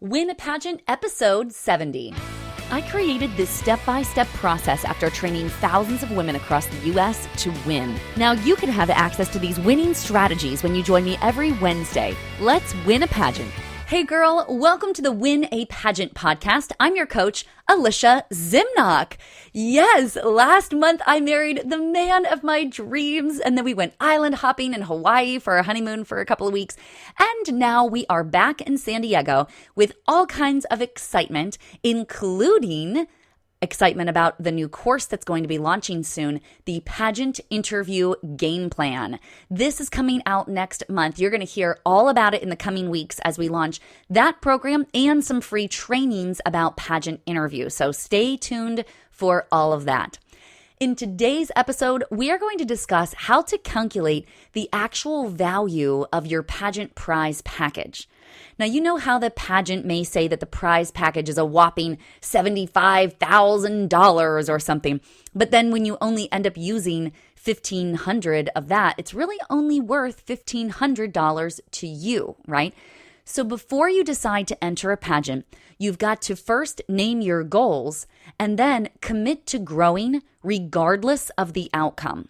Win a Pageant, episode 70. I created this step-by-step process after training thousands of women across the U.S. to win. Now you can have access to these winning strategies when you join me every Wednesday. Let's win a pageant. Hey girl, welcome to the Win a Pageant podcast. I'm your coach, Alicia Zimnock. Yes, last month I married the man of my dreams, and then we went island hopping in Hawaii for a honeymoon for a couple of weeks. And now we are back in San Diego with all kinds of excitement, including excitement about the new course that's going to be launching soon, the Pageant Interview Game Plan. This is coming out next month. You're going to hear all about it in the coming weeks as we launch that program and some free trainings about pageant interview. So stay tuned for all of that. In today's episode, we are going to discuss how to calculate the actual value of your pageant prize package. Now, you know how the pageant may say that the prize package is a whopping $75,000 or something, but then when you only end up using $1,500 of that, it's really only worth $1,500 to you, right? So before you decide to enter a pageant, you've got to first name your goals and then commit to growing regardless of the outcome.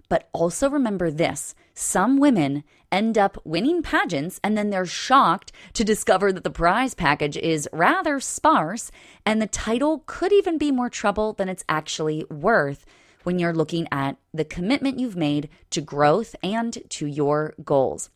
But also remember this, some women end up winning pageants and then they're shocked to discover that the prize package is rather sparse and the title could even be more trouble than it's actually worth when you're looking at the commitment you've made to growth and to your goals.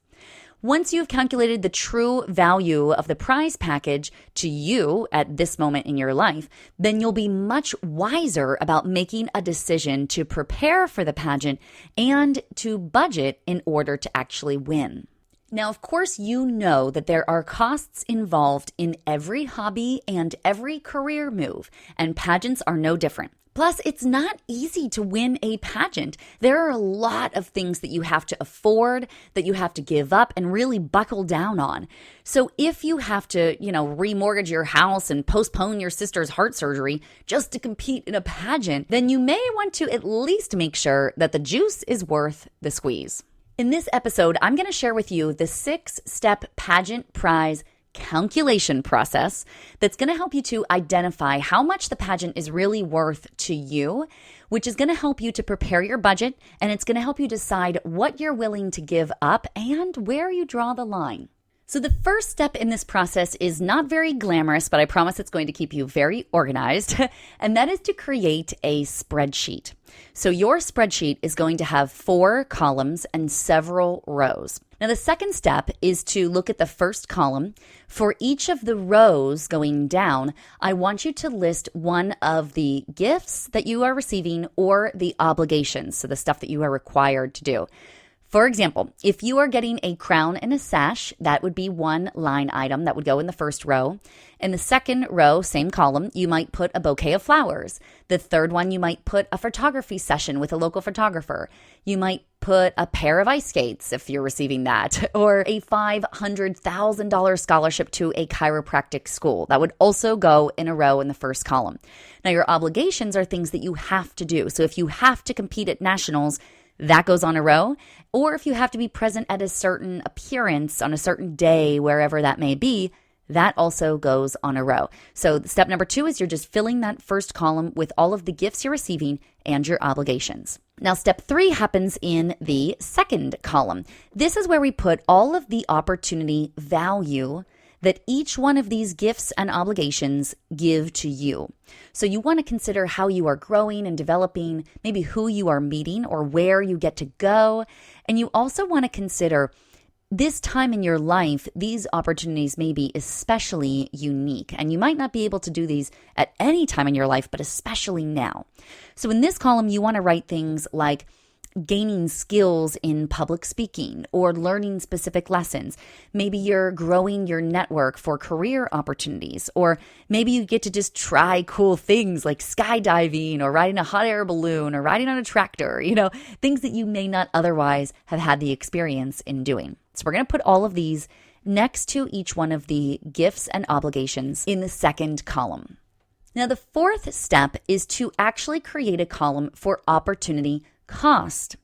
Once you've calculated the true value of the prize package to you at this moment in your life, then you'll be much wiser about making a decision to prepare for the pageant and to budget in order to actually win. Now, of course, you know that there are costs involved in every hobby and every career move, and pageants are no different. Plus, it's not easy to win a pageant. There are a lot of things that you have to afford, that you have to give up and really buckle down on. So if you have to, remortgage your house and postpone your sister's heart surgery just to compete in a pageant, then you may want to at least make sure that the juice is worth the squeeze. In this episode, I'm going to share with you the 6-step pageant prize calculation process that's going to help you to identify how much the pageant is really worth to you, which is going to help you to prepare your budget, and it's going to help you decide what you're willing to give up and where you draw the line. So the first step in this process is not very glamorous, but I promise it's going to keep you very organized, and that is to create a spreadsheet. So your spreadsheet is going to have 4 columns and several rows. Now, the second step is to look at the first column. For each of the rows going down, I want you to list one of the gifts that you are receiving or the obligations, so the stuff that you are required to do. For example, if you are getting a crown and a sash, that would be one line item that would go in the first row. In the second row, same column, you might put a bouquet of flowers. The third one, you might put a photography session with a local photographer. You might put a pair of ice skates if you're receiving that, or a $500,000 scholarship to a chiropractic school. That would also go in a row in the first column. Now, your obligations are things that you have to do. So if you have to compete at nationals, that goes on a row. Or if you have to be present at a certain appearance on a certain day, wherever that may be, that also goes on a row. So step number 2 is you're just filling that first column with all of the gifts you're receiving and your obligations. Now, step 3 happens in the second column. This is where we put all of the opportunity value that each one of these gifts and obligations give to you. So you want to consider how you are growing and developing, maybe who you are meeting or where you get to go. And you also want to consider this time in your life, these opportunities may be especially unique, and you might not be able to do these at any time in your life, but especially now. So in this column, you want to write things like gaining skills in public speaking or learning specific lessons. Maybe you're growing your network for career opportunities, or maybe you get to just try cool things like skydiving or riding a hot air balloon or riding on a tractor, things that you may not otherwise have had the experience in doing. So we're going to put all of these next to each one of the gifts and obligations in the second column. Now, the fourth step is to actually create a column for opportunity cost.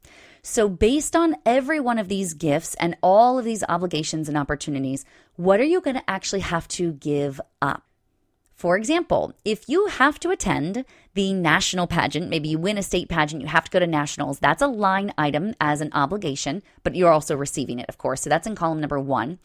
So based on every one of these gifts and all of these obligations and opportunities, what are you going to actually have to give up? For example, if you have to attend the national pageant, maybe you win a state pageant, you have to go to nationals, that's a line item as an obligation, but you're also receiving it, of course. So that's in column number 1.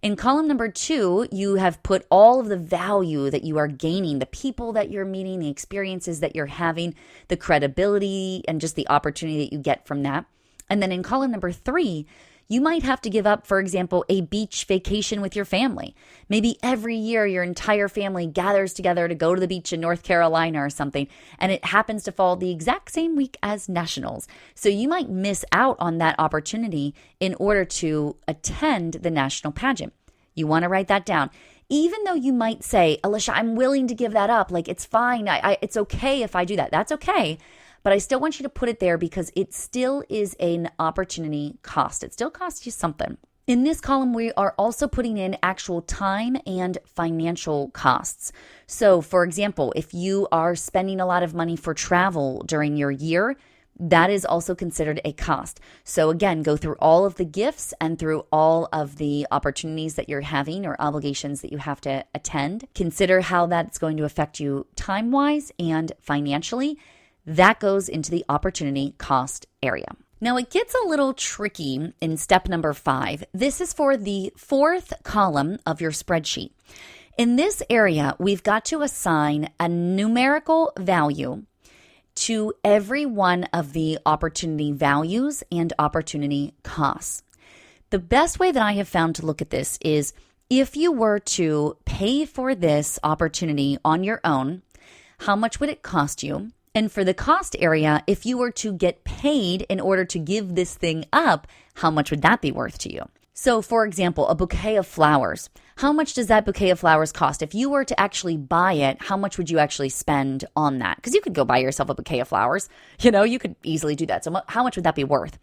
In column number 2, you have put all of the value that you are gaining, the people that you're meeting, the experiences that you're having, the credibility, and just the opportunity that you get from that. And then in column number 3, you might have to give up, for example, a beach vacation with your family. Maybe every year your entire family gathers together to go to the beach in North Carolina or something, and it happens to fall the exact same week as nationals. So you might miss out on that opportunity in order to attend the national pageant. You want to write that down. Even though you might say, Alicia, I'm willing to give that up. Like, it's fine. It's okay if I do that. That's okay. But I still want you to put it there because it still is an opportunity cost. It still costs you something. In this column, we are also putting in actual time and financial costs. So, for example, if you are spending a lot of money for travel during your year, that is also considered a cost. So again, go through all of the gifts and through all of the opportunities that you're having or obligations that you have to attend. Consider how that's going to affect you time-wise and financially. That goes into the opportunity cost area. Now, it gets a little tricky in step number 5. This is for the 4th column of your spreadsheet. In this area, we've got to assign a numerical value to every one of the opportunity values and opportunity costs. The best way that I have found to look at this is if you were to pay for this opportunity on your own, how much would it cost you? And for the cost area, if you were to get paid in order to give this thing up, how much would that be worth to you? So for example, a bouquet of flowers. How much does that bouquet of flowers cost? If you were to actually buy it, how much would you actually spend on that? Because you could go buy yourself a bouquet of flowers. You could easily do that. So how much would that be worth?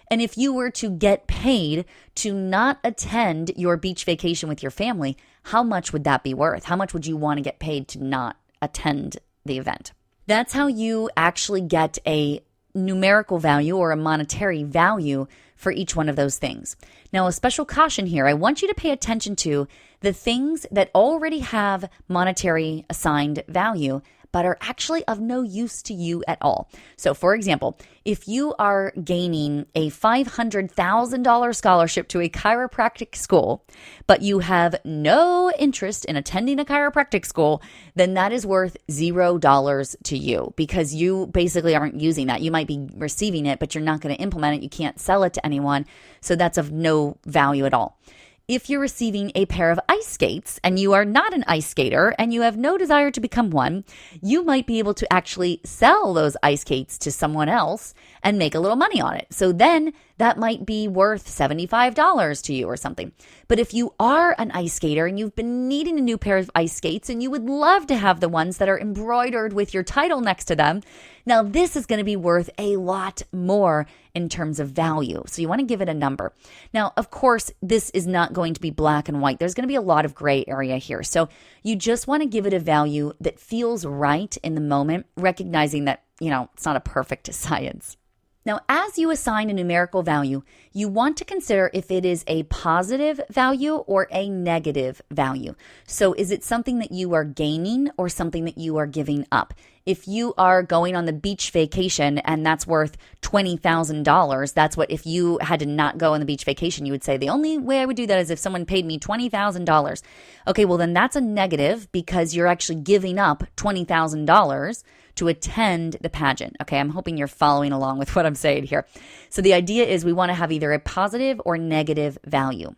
And if you were to get paid to not attend your beach vacation with your family, how much would that be worth? How much would you want to get paid to not attend the event? That's how you actually get a numerical value or a monetary value for each one of those things. Now, a special caution here, I want you to pay attention to the things that already have monetary assigned value, but are actually of no use to you at all. So for example, if you are gaining a $500,000 scholarship to a chiropractic school, but you have no interest in attending a chiropractic school, then that is worth $0 to you because you basically aren't using that. You might be receiving it, but you're not going to implement it. You can't sell it to anyone. So that's of no value at all. If you're receiving a pair of ice skates and you are not an ice skater and you have no desire to become one, you might be able to actually sell those ice skates to someone else and make a little money on it. So then that might be worth $75 to you or something. But if you are an ice skater and you've been needing a new pair of ice skates and you would love to have the ones that are embroidered with your title next to them, now this is going to be worth a lot more in terms of value. So you want to give it a number. Now, of course, this is not going to be black and white. There's going to be a lot of gray area here. So you just want to give it a value that feels right in the moment, recognizing that, it's not a perfect science. Now, as you assign a numerical value, you want to consider if it is a positive value or a negative value. So is it something that you are gaining or something that you are giving up? If you are going on the beach vacation and that's worth $20,000, that's what, if you had to not go on the beach vacation, you would say, the only way I would do that is if someone paid me $20,000. Okay, well then that's a negative because you're actually giving up $20,000 to attend the pageant. Okay, I'm hoping you're following along with what I'm saying here. So the idea is we want to have either a positive or negative value.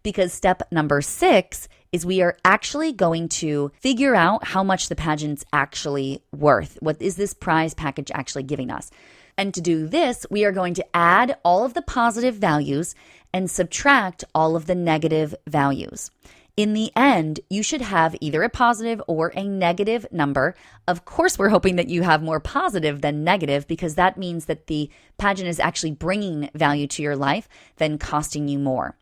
Because step number 6 is we are actually going to figure out how much the pageant's actually worth. What is this prize package actually giving us? And to do this, we are going to add all of the positive values and subtract all of the negative values. In the end, you should have either a positive or a negative number. Of course, we're hoping that you have more positive than negative because that means that the pageant is actually bringing value to your life than costing you more.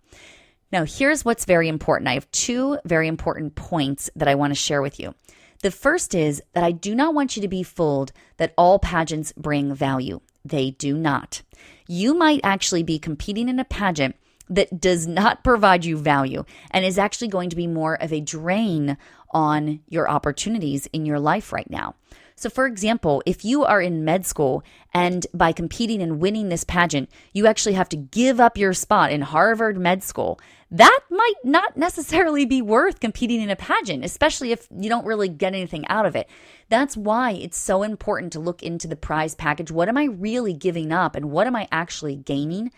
Now, here's what's very important. I have 2 very important points that I want to share with you. The first is that I do not want you to be fooled that all pageants bring value. They do not. you might actually be competing in a pageant that does not provide you value and is actually going to be more of a drain on your opportunities in your life right now. So for example, if you are in med school and by competing and winning this pageant, you actually have to give up your spot in Harvard Med School, that might not necessarily be worth competing in a pageant, especially if you don't really get anything out of it. That's why it's so important to look into the prize package. What am I really giving up and what am I actually gaining?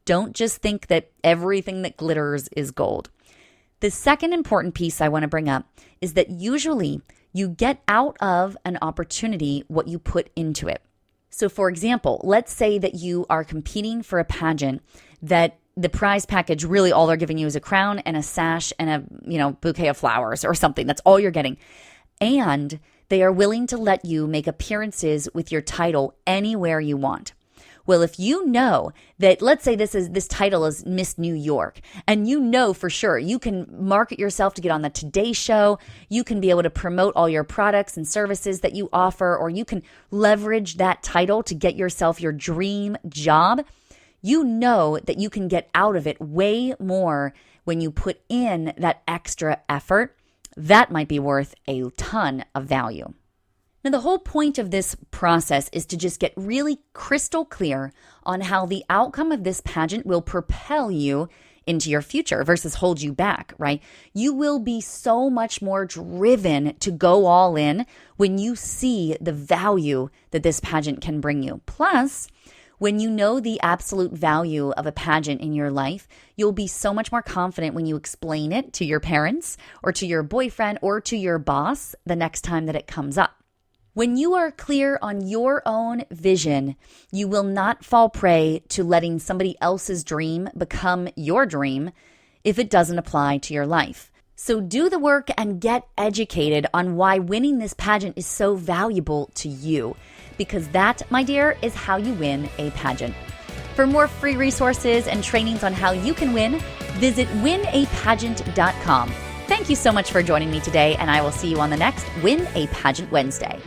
Don't just think that everything that glitters is gold. The second important piece I want to bring up is that usually you get out of an opportunity what you put into it. So for example, let's say that you are competing for a pageant that the prize package, really all they're giving you is a crown and a sash and a, bouquet of flowers or something. That's all you're getting. And they are willing to let you make appearances with your title anywhere you want. Well, if you know that, let's say this title is Miss New York, and you know for sure you can market yourself to get on the Today Show, you can be able to promote all your products and services that you offer, or you can leverage that title to get yourself your dream job, you know that you can get out of it way more when you put in that extra effort. That might be worth a ton of value. Now, the whole point of this process is to just get really crystal clear on how the outcome of this pageant will propel you into your future versus hold you back, right? You will be so much more driven to go all in when you see the value that this pageant can bring you. Plus, when you know the absolute value of a pageant in your life, you'll be so much more confident when you explain it to your parents or to your boyfriend or to your boss the next time that it comes up. When you are clear on your own vision, you will not fall prey to letting somebody else's dream become your dream if it doesn't apply to your life. So do the work and get educated on why winning this pageant is so valuable to you, because that, my dear, is how you win a pageant. For more free resources and trainings on how you can win, visit winapageant.com. Thank you so much for joining me today, and I will see you on the next Win a Pageant Wednesday.